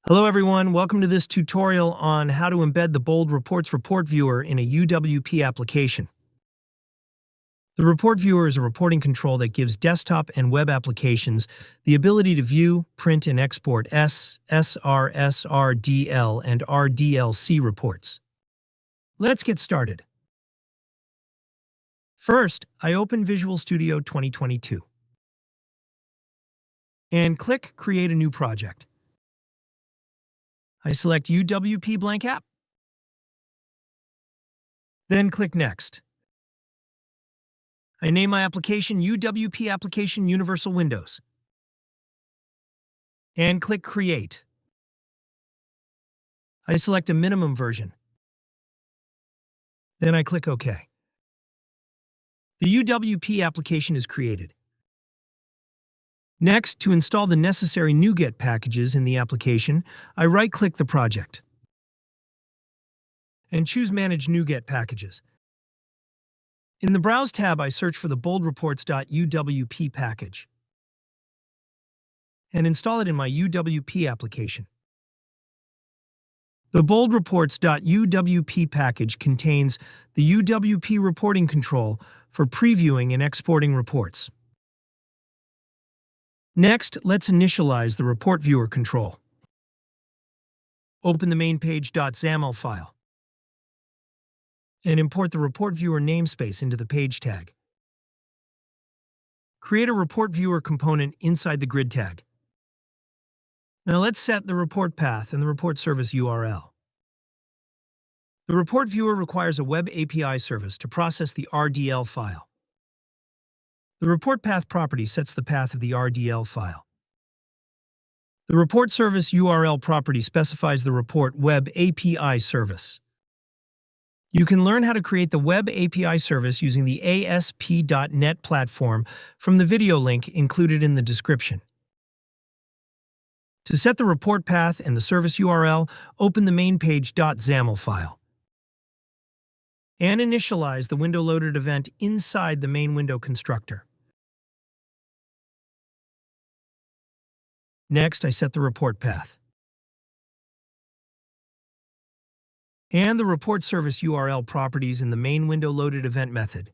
Hello everyone, welcome to this tutorial on how to embed the Bold Reports Report Viewer in a UWP application. The Report Viewer is a reporting control that gives desktop and web applications the ability to view, print, and export SR, SRDL, and RDLC reports. Let's get started. First, I open Visual Studio 2022 and click Create a new project. I select UWP blank app. Then click Next. I name my application UWP Application Universal Windows. And click Create. I select a minimum version. Then I click OK. The UWP application is created. Next, to install the necessary NuGet packages in the application, I right-click the project and choose Manage NuGet Packages. In the Browse tab, I search for the boldreports.uwp package and install it in my UWP application. The boldreports.uwp package contains the UWP reporting control for previewing and exporting reports. Next, let's initialize the Report Viewer control. Open the mainpage.xaml file and import the Report Viewer namespace into the page tag. Create a Report Viewer component inside the grid tag. Now let's set the report path and the report service URL. The Report Viewer requires a web API service to process the RDL file. The report path property sets the path of the RDL file. The report service URL property specifies the report web API service. You can learn how to create the web API service using the ASP.NET platform from the video link included in the description. To set the report path and the service URL, open the mainpage.xaml file and initialize the window-loaded event inside the main window constructor. Next, I set the report path and the report service URL properties in the main window-loaded event method.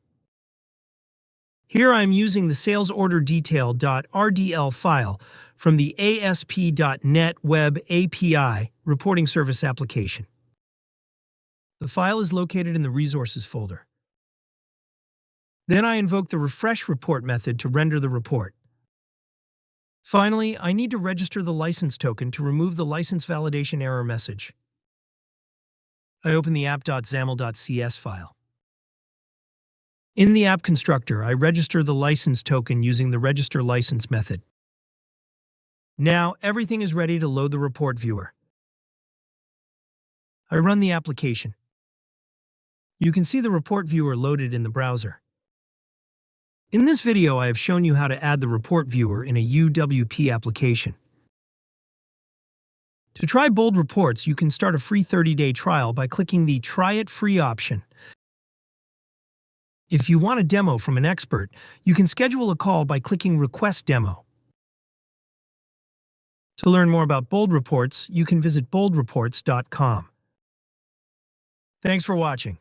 Here I'm using the salesorder-detail.rdl file from the ASP.NET Web API reporting service application. The file is located in the Resources folder. Then I invoke the refresh report method to render the report. Finally, I need to register the license token to remove the license validation error message. I open the app.xaml.cs file. In the app constructor, I register the license token using the register license method. Now, everything is ready to load the report viewer. I run the application. You can see the report viewer loaded in the browser. In this video, I have shown you how to add the report viewer in a UWP application. To try Bold Reports, you can start a free 30-day trial by clicking the Try It Free option. If you want a demo from an expert, you can schedule a call by clicking Request Demo. To learn more about Bold Reports, you can visit boldreports.com. Thanks for watching.